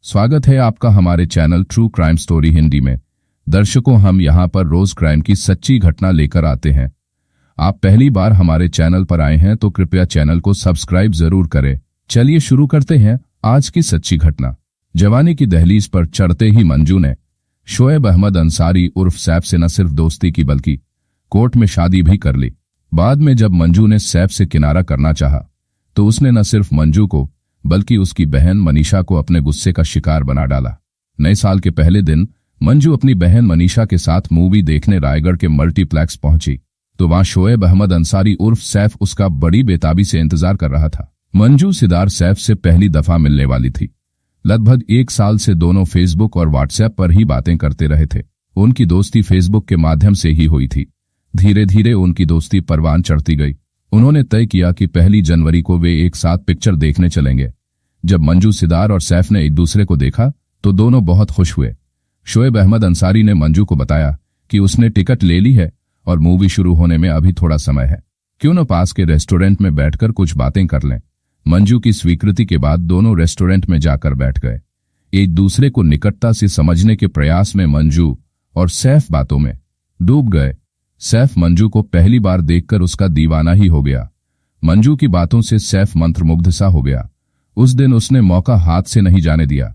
स्वागत है आपका हमारे channel true crime story Hindi में। दर्शकों, हम यहाँ पर रोज क्राइम की सच्ची घटना लेकर आते हैं। आप पहली बार हमारे चैनल पर आए हैं तो कृपया चैनल को सब्सक्राइब जरूर करें। चलिए शुरू करते हैं आज की सच्ची घटना। जवानी की दहलीज पर चढ़ते ही मंजू ने शोएब अहमद अंसारी उर्फ सैफ से न सिर्फ दोस्ती की बल्कि कोर्ट में शादी भी कर ली। बाद में जब मंजू ने सैफ से किनारा करना चाहा तो उसने न सिर्फ मंजू को बल्कि उसकी बहन मनीषा को अपने गुस्से का शिकार बना डाला। नए साल के पहले दिन मंजू अपनी बहन मनीषा के साथ मूवी देखने रायगढ़ के मल्टीप्लेक्स पहुंची तो वहां शोएब अहमद अंसारी उर्फ सैफ उसका बड़ी बेताबी से इंतजार कर रहा था। मंजू सिदार सैफ से पहली दफा मिलने वाली थी। लगभग 1 साल से दोनों फेसबुक और व्हाट्सएप पर ही बातें करते रहे थे। उनकी दोस्ती फेसबुक के माध्यम से ही हुई थी। धीरे धीरे उनकी दोस्ती परवान चढ़ती गई। उन्होंने तय किया कि 1 जनवरी को वे एक साथ पिक्चर देखने चलेंगे। जब मंजू सिदार और सैफ ने एक दूसरे को देखा तो दोनों बहुत खुश हुए। शोएब अहमद अंसारी ने मंजू को बताया कि उसने टिकट ले ली है और मूवी शुरू होने में अभी थोड़ा समय है, क्यों न पास के रेस्टोरेंट में बैठकर कुछ बातें कर लें। मंजू की स्वीकृति के बाद दोनों रेस्टोरेंट में जाकर बैठ गए। एक दूसरे को निकटता से समझने के प्रयास में मंजू और सैफ बातों में डूब गए। सैफ मंजू को पहली बार देखकर उसका दीवाना ही हो गया। मंजू की बातों से सैफ मंत्रमुग्ध सा हो गया। उस दिन उसने मौका हाथ से नहीं जाने दिया।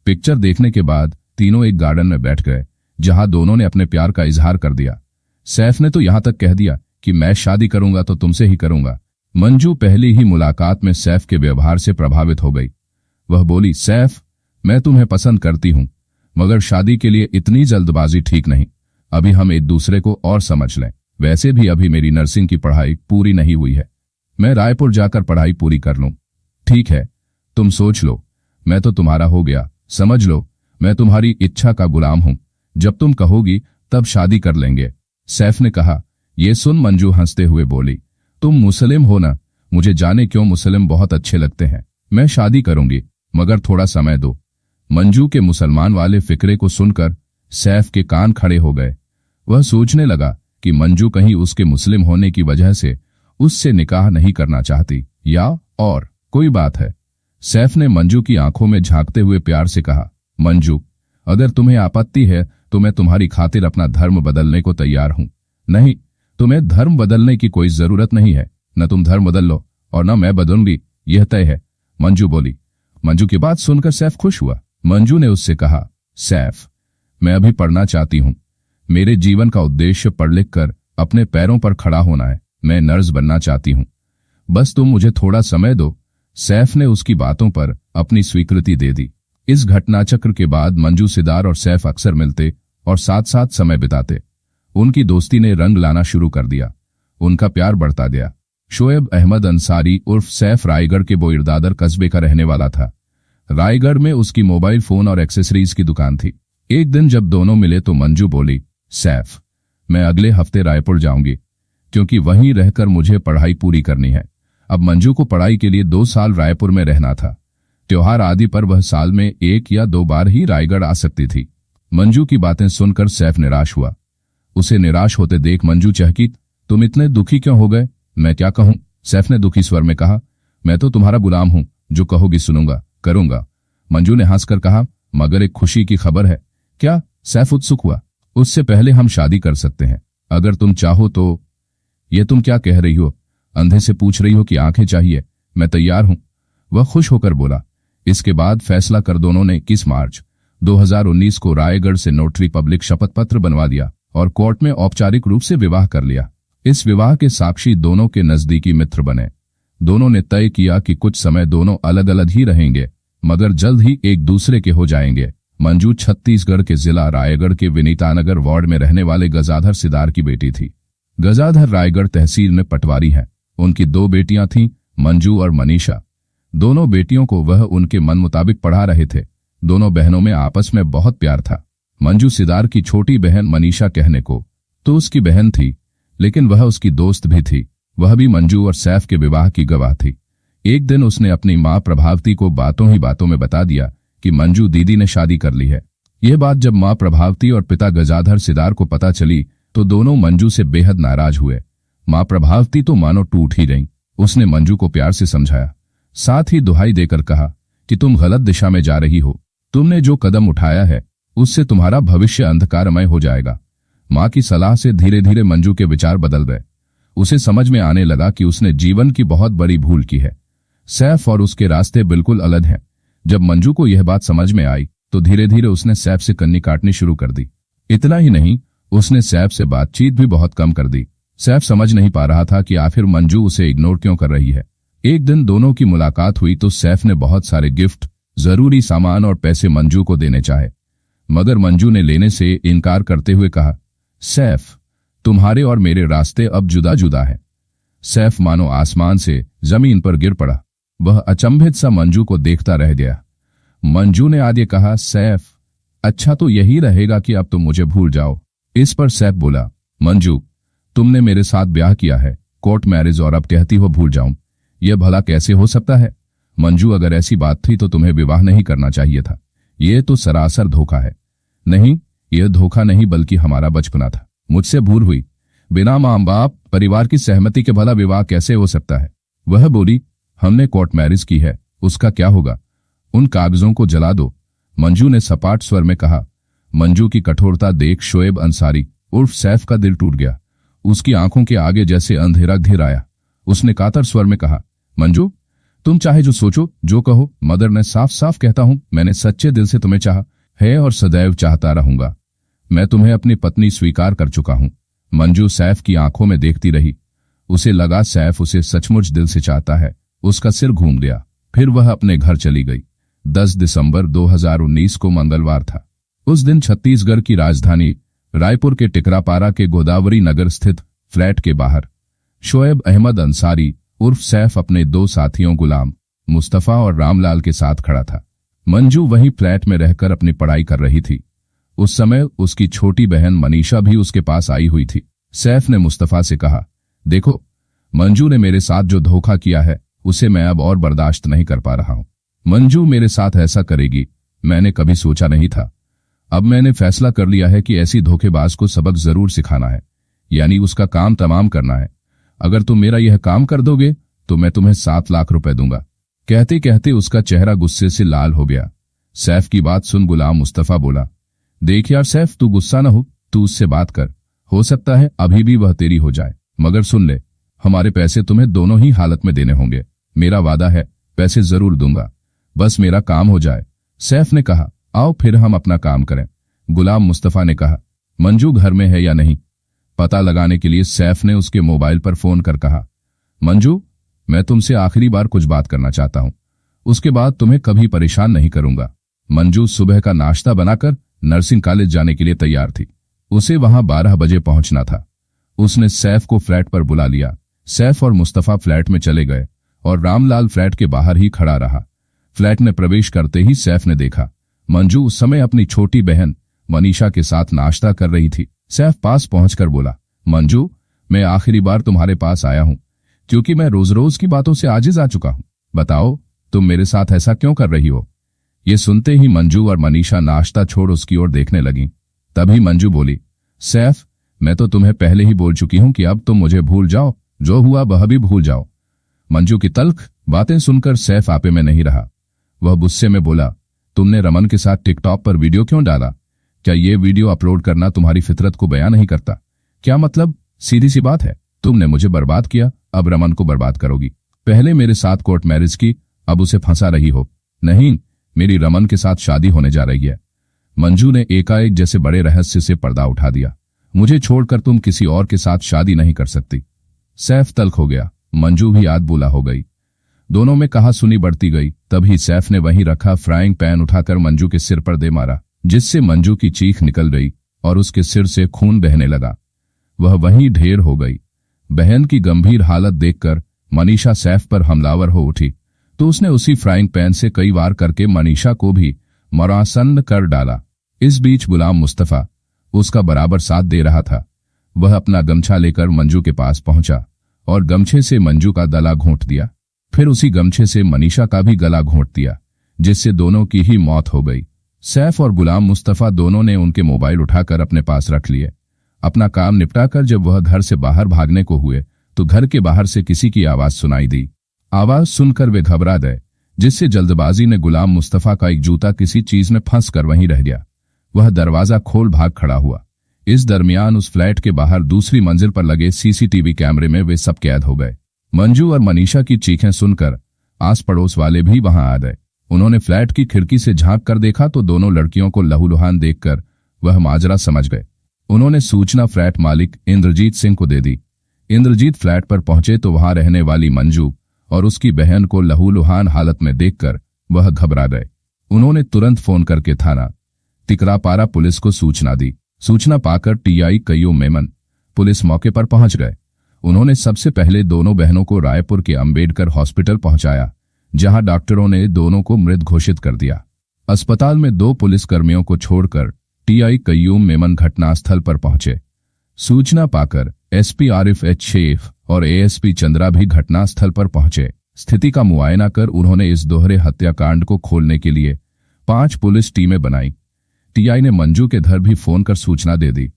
पिक्चर देखने के बाद तीनों एक गार्डन में बैठ गए जहां दोनों ने अपने प्यार का इजहार कर दिया। सैफ ने तो यहां तक कह दिया कि मैं शादी करूंगा तो तुमसे ही करूंगा। मंजू पहली ही मुलाकात में सैफ के व्यवहार से प्रभावित हो गई। वह बोली, सैफ, मैं तुम्हें पसंद करती हूं, मगर शादी के लिए इतनी जल्दबाजी ठीक नहीं। अभी हम एक दूसरे को और समझ लें। वैसे भी अभी मेरी नर्सिंग की पढ़ाई पूरी नहीं हुई है। मैं रायपुर जाकर पढ़ाई पूरी कर लूं। ठीक है, तुम सोच लो, मैं तो तुम्हारा हो गया। समझ लो, मैं तुम्हारी इच्छा का गुलाम हूं। जब तुम कहोगी तब शादी कर लेंगे। सैफ ने कहा। ये सुन मंजू हंसते हुए बोली, तुम मुस्लिम हो ना? मुझे जाने क्यों मुस्लिम बहुत अच्छे लगते हैं। मैं शादी करूंगी, मगर थोड़ा समय दो। मंजू के मुसलमान वाले फिक्रे को सुनकर सैफ के कान खड़े हो गए। वह सोचने लगा कि मंजू कहीं उसके मुस्लिम होने की वजह से उससे निकाह नहीं करना चाहती या और कोई बात है। सैफ ने मंजू की आंखों में झांकते हुए प्यार से कहा, मंजू, अगर तुम्हें आपत्ति है तो मैं तुम्हारी खातिर अपना धर्म बदलने को तैयार हूं। नहीं, तुम्हें धर्म बदलने की कोई जरूरत नहीं है। न तुम धर्म बदल लो और न मैं बदलूंगी, यह तय है, मंजू बोली। मंजू की बात सुनकर सैफ खुश हुआ। मंजू ने उससे कहा, सैफ, मैं अभी पढ़ना चाहती हूं। मेरे जीवन का उद्देश्य पढ़ लिख कर अपने पैरों पर खड़ा होना है। मैं नर्स बनना चाहती हूं, बस तुम मुझे थोड़ा समय दो। सैफ ने उसकी बातों पर अपनी स्वीकृति दे दी। इस घटनाचक्र के बाद मंजू सिदार और सैफ अक्सर मिलते और साथ साथ समय बिताते। उनकी दोस्ती ने रंग लाना शुरू कर दिया। उनका प्यार बढ़ता गया। शोएब अहमद अंसारी उर्फ सैफ रायगढ़ के बोईरदादर कस्बे का रहने वाला था। रायगढ़ में उसकी मोबाइल फोन और एक्सेसरीज की दुकान थी। एक दिन जब दोनों मिले तो मंजू बोली, सैफ, मैं अगले हफ्ते रायपुर जाऊंगी क्योंकि वहीं रहकर मुझे पढ़ाई पूरी करनी है। अब मंजू को पढ़ाई के लिए 2 साल रायपुर में रहना था। त्योहार आदि पर वह साल में 1 या 2 बार ही रायगढ़ आ सकती थी। मंजू की बातें सुनकर सैफ निराश हुआ। उसे निराश होते देख मंजू चहकी, तुम इतने दुखी क्यों हो गए? मैं क्या कहूं? सैफ ने दुखी स्वर में कहा, मैं तो तुम्हारा गुलाम हूं, जो कहोगी सुनूंगा, करूंगा। मंजू ने हंसकर कहा, मगर एक खुशी की खबर है। क्या? सैफ उत्सुक हुआ। उससे पहले हम शादी कर सकते हैं, अगर तुम चाहो तो। ये तुम क्या कह रही हो? अंधे से पूछ रही हो कि आंखें चाहिए? मैं तैयार हूं, वह खुश होकर बोला। इसके बाद फैसला कर दोनों ने 21 मार्च 2019 को रायगढ़ से नोटरी पब्लिक शपथ पत्र बनवा दिया और कोर्ट में औपचारिक रूप से विवाह कर लिया। इस विवाह के साक्षी दोनों के नजदीकी मित्र बने। दोनों ने तय किया कि कुछ समय दोनों अलग अलग ही रहेंगे, मगर जल्द ही एक दूसरे के हो जाएंगे। मंजू छत्तीसगढ़ के जिला रायगढ़ के विनीतानगर वार्ड में रहने वाले गजाधर सिदार की बेटी थी। गजाधर रायगढ़ तहसील में पटवारी हैं। उनकी 2 बेटियां थीं, मंजू और मनीषा। दोनों बेटियों को वह उनके मन मुताबिक पढ़ा रहे थे। दोनों बहनों में आपस में बहुत प्यार था। मंजू सिदार की छोटी बहन मनीषा कहने को तो उसकी बहन थी, लेकिन वह उसकी दोस्त भी थी। वह भी मंजू और सैफ के विवाह की गवाह थी। एक दिन उसने अपनी मां प्रभावती को बातों ही बातों में बता दिया कि मंजू दीदी ने शादी कर ली है। यह बात जब मां प्रभावती और पिता गजाधर सिदार को पता चली तो दोनों मंजू से बेहद नाराज हुए। मां प्रभावती तो मानो टूट ही गईं। उसने मंजू को प्यार से समझाया, साथ ही दुहाई देकर कहा कि तुम गलत दिशा में जा रही हो। तुमने जो कदम उठाया है उससे तुम्हारा भविष्य अंधकारमय हो जाएगा। मां की सलाह से धीरे धीरे मंजू के विचार बदल गए। उसे समझ में आने लगा कि उसने जीवन की बहुत बड़ी भूल की है। सैफ और उसके रास्ते बिल्कुल अलग हैं। जब मंजू को यह बात समझ में आई तो धीरे धीरे उसने सैफ से कन्नी काटनी शुरू कर दी। इतना ही नहीं, उसने सैफ से बातचीत भी बहुत कम कर दी। सैफ समझ नहीं पा रहा था कि आखिर मंजू उसे इग्नोर क्यों कर रही है। एक दिन दोनों की मुलाकात हुई तो सैफ ने बहुत सारे गिफ्ट, जरूरी सामान और पैसे मंजू को देने चाहे, मगर मंजू ने लेने से इनकार करते हुए कहा, सैफ, तुम्हारे और मेरे रास्ते अब जुदा जुदा हैं। सैफ मानो आसमान से जमीन पर गिर पड़ा। वह अचंभित सा मंजू को देखता रह गया। मंजू ने आगे कहा, सैफ, अच्छा तो यही रहेगा कि अब तुम मुझे भूल जाओ। इस पर सैफ बोला, मंजू, तुमने मेरे साथ ब्याह किया है, कोर्ट मैरिज, और अब कहती हो भूल जाऊं। यह भला कैसे हो सकता है? मंजू, अगर ऐसी बात थी तो तुम्हें विवाह नहीं करना चाहिए था। यह तो सरासर धोखा है। नहीं, यह धोखा नहीं बल्कि हमारा बचपना था। मुझसे भूल हुई। बिना मां बाप परिवार की सहमति के भला विवाह कैसे हो सकता है? वह बोली, हमने कोर्ट मैरिज की है, उसका क्या होगा? उन कागजों को जला दो। मंजू ने सपाट स्वर में कहा। मंजू की कठोरता देख शोएब अंसारी उर्फ सैफ का दिल टूट गया। उसकी आंखों के आगे जैसे अंधेरा घिर आया। उसने कातर स्वर में कहा, मंजू, तुम चाहे जो सोचो, जो कहो, मगर मैं साफ साफ कहता हूं, मैंने सच्चे दिल से तुम्हें चाहा है और सदैव चाहता रहूंगा। मैं तुम्हें अपनी पत्नी स्वीकार कर चुका हूं। मंजू सैफ की आंखों में देखती रही। उसे लगा सैफ उसे सचमुच दिल से चाहता है। उसका सिर घूम गया। फिर वह अपने घर चली गई। 10 दिसंबर 2019 को मंगलवार था। उस दिन छत्तीसगढ़ की राजधानी रायपुर के टिकरापारा के गोदावरी नगर स्थित फ्लैट के बाहर शोएब अहमद अंसारी उर्फ सैफ अपने 2 साथियों गुलाम, मुस्तफा और रामलाल के साथ खड़ा था। मंजू वहीं फ्लैट में रहकर अपनी पढ़ाई कर रही थी। उस समय उसकी छोटी बहन मनीषा भी उसके पास आई हुई थी। सैफ ने मुस्तफा से कहा, देखो, मंजू ने मेरे साथ जो धोखा किया है उसे मैं अब और बर्दाश्त नहीं कर पा रहा हूं। मंजू मेरे साथ ऐसा करेगी मैंने कभी सोचा नहीं था। अब मैंने फैसला कर लिया है कि ऐसी धोखेबाज को सबक जरूर सिखाना है, यानी उसका काम तमाम करना है। अगर तुम मेरा यह काम कर दोगे तो मैं तुम्हें 7 लाख रुपए दूंगा। कहते कहते उसका चेहरा गुस्से से लाल हो गया। सैफ की बात सुन गुलाम मुस्तफा बोला, देख यार सैफ, तू गुस्सा न हो, तू उससे बात कर। हो सकता है अभी भी वह तेरी हो जाए, मगर सुन ले, हमारे पैसे तुम्हें दोनों ही हालत में देने होंगे। मेरा वादा है, पैसे जरूर दूंगा, बस मेरा काम हो जाए। सैफ ने कहा, आओ फिर हम अपना काम करें। गुलाम मुस्तफा ने कहा, मंजू घर में है या नहीं? पता लगाने के लिए सैफ ने उसके मोबाइल पर फोन कर कहा, मंजू, मैं तुमसे आखिरी बार कुछ बात करना चाहता हूं, उसके बाद तुम्हें कभी परेशान नहीं करूंगा। मंजू सुबह का नाश्ता बनाकर नर्सिंग कॉलेज जाने के लिए तैयार थी। उसे वहां 12 बजे पहुंचना था। उसने सैफ को फ्लैट पर बुला लिया। सैफ और मुस्तफा फ्लैट में चले गए और रामलाल फ्लैट के बाहर ही खड़ा रहा। फ्लैट में प्रवेश करते ही सैफ ने देखा मंजू उस समय अपनी छोटी बहन मनीषा के साथ नाश्ता कर रही थी। सैफ पास पहुंचकर बोला, मंजू, मैं आखिरी बार तुम्हारे पास आया हूं क्योंकि मैं रोज रोज की बातों से आजिज आ चुका हूं। बताओ, तुम मेरे साथ ऐसा क्यों कर रही हो? ये सुनते ही मंजू और मनीषा नाश्ता छोड़ उसकी ओर देखने लगी। तभी मंजू बोली, सैफ, मैं तो तुम्हें पहले ही बोल चुकी हूं कि अब तुम मुझे भूल जाओ, जो हुआ वह भी भूल जाओ। मंजू की तल्ख बातें सुनकर सैफ आपे में नहीं रहा। वह गुस्से में बोला, तुमने रमन के साथ टिकटॉक पर वीडियो क्यों डाला? क्या ये वीडियो अपलोड करना तुम्हारी फितरत को बयां नहीं करता? क्या मतलब? सीधी सी बात है, तुमने मुझे बर्बाद किया, अब रमन को बर्बाद करोगी। पहले मेरे साथ कोर्ट मैरिज की, अब उसे फंसा रही हो। नहीं, मेरी रमन के साथ शादी होने जा रही है। मंजू ने एकाएक जैसे बड़े रहस्य से पर्दा उठा दिया। मुझे छोड़कर तुम किसी और के साथ शादी नहीं कर सकती। सैफ तल्ख हो गया। मंजू भी आध बोला हो गई। दोनों में कहा सुनी बढ़ती गई। तभी सैफ ने वहीं रखा फ्राइंग पैन उठाकर मंजू के सिर पर दे मारा, जिससे मंजू की चीख निकल गई और उसके सिर से खून बहने लगा। वह वहीं ढेर हो गई। बहन की गंभीर हालत देखकर मनीषा सैफ पर हमलावर हो उठी तो उसने उसी फ्राइंग पैन से कई वार करके मनीषा को भी मरासन्न कर डाला। इस बीच गुलाम मुस्तफा उसका बराबर साथ दे रहा था। वह अपना गमछा लेकर मंजू के पास पहुंचा और गमछे से मंजू का गला घोंट दिया। फिर उसी गमछे से मनीषा का भी गला घोंट दिया, जिससे दोनों की ही मौत हो गई। सैफ और गुलाम मुस्तफा दोनों ने उनके मोबाइल उठाकर अपने पास रख लिए। अपना काम निपटाकर जब वह घर से बाहर भागने को हुए तो घर के बाहर से किसी की आवाज सुनाई दी। आवाज सुनकर वे घबरा गए। जिससे जल्दबाजी में गुलाम मुस्तफा का एक जूता किसी चीज में फंस कर वहीं रह गया। वह दरवाजा खोल भाग खड़ा हुआ। इस दरमियान उस फ्लैट के बाहर दूसरी मंजिल पर लगे सीसीटीवी कैमरे में वे सब कैद हो गए। मंजू और मनीषा की चीखें सुनकर आस पड़ोस वाले भी वहां आ गए। उन्होंने फ्लैट की खिड़की से झांक कर देखा तो दोनों लड़कियों को लहूलुहान देखकर वह माजरा समझ गए। उन्होंने सूचना फ्लैट मालिक इंद्रजीत सिंह को दे दी। इंद्रजीत फ्लैट पर पहुंचे तो वहां रहने वाली मंजू और उसकी बहन को लहूलुहान हालत में देखकर वह घबरा गए। उन्होंने तुरंत फोन करके थाना टिकरापारा पुलिस को सूचना दी। सूचना पाकर टीआई कय्यूम मेमन पुलिस मौके पर पहुंच गए। उन्होंने सबसे पहले दोनों बहनों को रायपुर के अंबेडकर हॉस्पिटल पहुंचाया, जहां डॉक्टरों ने दोनों को मृत घोषित कर दिया। अस्पताल में 2 पुलिसकर्मियों को छोड़कर टीआई कय्यूम मेमन घटनास्थल पर पहुंचे। सूचना पाकर एसपी आरिफ एच शेख और एएसपी चंद्रा भी घटनास्थल पर पहुंचे। स्थिति का मुआयना कर उन्होंने इस दोहरे हत्याकांड को खोलने के लिए 5 पुलिस टीमें बनाई। टीआई ने मंजू के घर भी फोन कर सूचना दे दी।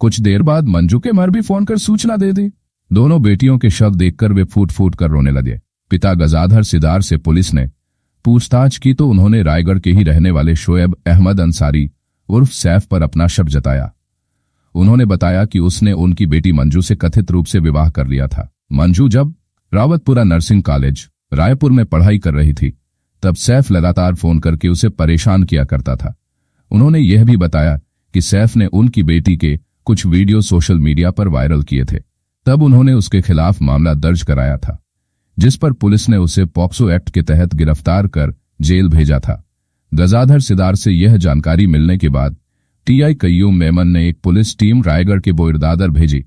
कुछ देर बाद मंजू के घर भी फोन कर सूचना दे दी। दोनों बेटियों के शव देखकर वे फूट फूट कर रोने लगे। पिता गजाधर सिदार से पुलिस ने पूछताछ की तो उन्होंने रायगढ़ के ही रहने वाले शोएब अहमद अंसारी उर्फ सैफ पर अपना शक जताया। उन्होंने बताया कि उसने उनकी बेटी मंजू से कथित रूप से विवाह कर लिया था। मंजू जब रावतपुरा नर्सिंग कॉलेज रायपुर में पढ़ाई कर रही थी तब सैफ लगातार फोन करके उसे परेशान किया करता था। उन्होंने यह भी बताया कि सैफ ने उनकी बेटी के कुछ वीडियो सोशल मीडिया पर वायरल किए थे। तब उन्होंने उसके खिलाफ मामला दर्ज कराया था, जिस पर पुलिस ने उसे पॉक्सो एक्ट के तहत गिरफ्तार कर जेल भेजा था। गजाधर सिदार से यह जानकारी मिलने के बाद टीआई कय्यूम मेमन ने एक पुलिस टीम रायगढ़ के बोईरदादर भेजी,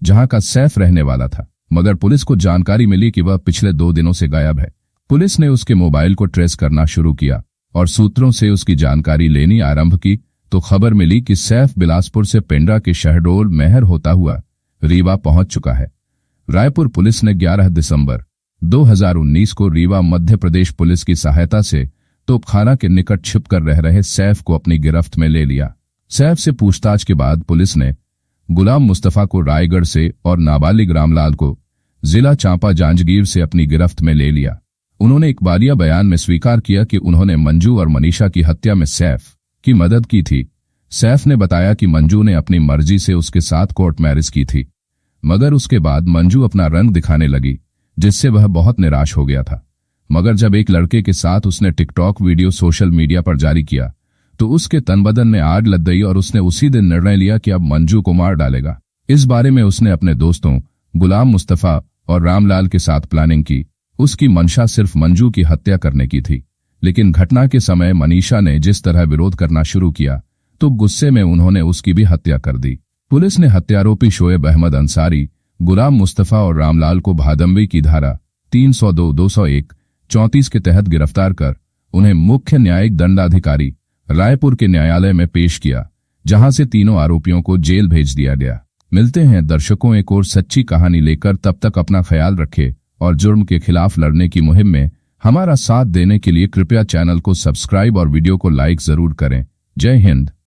जहां का सैफ रहने वाला था, मगर पुलिस को जानकारी मिली कि वह पिछले 2 दिनों से गायब है। पुलिस ने उसके मोबाइल को ट्रेस करना शुरू किया और सूत्रों से उसकी जानकारी लेनी आरंभ की तो खबर मिली कि सैफ बिलासपुर से पेंड्रा के शहडोल मेहर होता हुआ रीवा पहुंच चुका है। रायपुर पुलिस ने 11 दिसंबर 2019 को रीवा मध्य प्रदेश पुलिस की सहायता से तोपखाना के निकट छिपकर रह रहे सैफ को अपनी गिरफ्त में ले लिया। सैफ से पूछताछ के बाद पुलिस ने गुलाम मुस्तफा को रायगढ़ से और नाबालिग रामलाल को जिला चांपा जांजगीर से अपनी गिरफ्त में ले लिया। उन्होंने एक बालिया बयान में स्वीकार किया कि उन्होंने मंजू और मनीषा की हत्या में सैफ की मदद की थी। सैफ ने बताया कि मंजू ने अपनी मर्जी से उसके साथ कोर्ट मैरिज की थी, मगर उसके बाद मंजू अपना रंग दिखाने लगी, जिससे वह बहुत निराश हो गया था। मगर जब एक लड़के के साथ उसने टिकटॉक वीडियो सोशल मीडिया पर जारी किया तो उसके तन बदन में आग लग गई और उसने उसी दिन निर्णय लिया कि अब मंजू को मार डालेगा। इस बारे में उसने अपने दोस्तों गुलाम मुस्तफा और रामलाल के साथ प्लानिंग की। उसकी मंशा सिर्फ मंजू की हत्या करने की थी, लेकिन घटना के समय मनीषा ने जिस तरह विरोध करना शुरू किया तो गुस्से में उन्होंने उसकी भी हत्या कर दी। पुलिस ने हत्यारोपी शोएब अहमद अंसारी, गुलाम मुस्तफा और रामलाल को भादंबी की धारा 302, 201, 34 के तहत गिरफ्तार कर उन्हें मुख्य न्यायिक दंडाधिकारी रायपुर के न्यायालय में पेश किया, जहां से तीनों आरोपियों को जेल भेज दिया गया। मिलते हैं दर्शकों एक और सच्ची कहानी लेकर, तब तक अपना ख्याल रखें और जुर्म के खिलाफ लड़ने की मुहिम में हमारा साथ देने के लिए कृपया चैनल को सब्सक्राइब और वीडियो को लाइक जरूर करें। जय हिंद।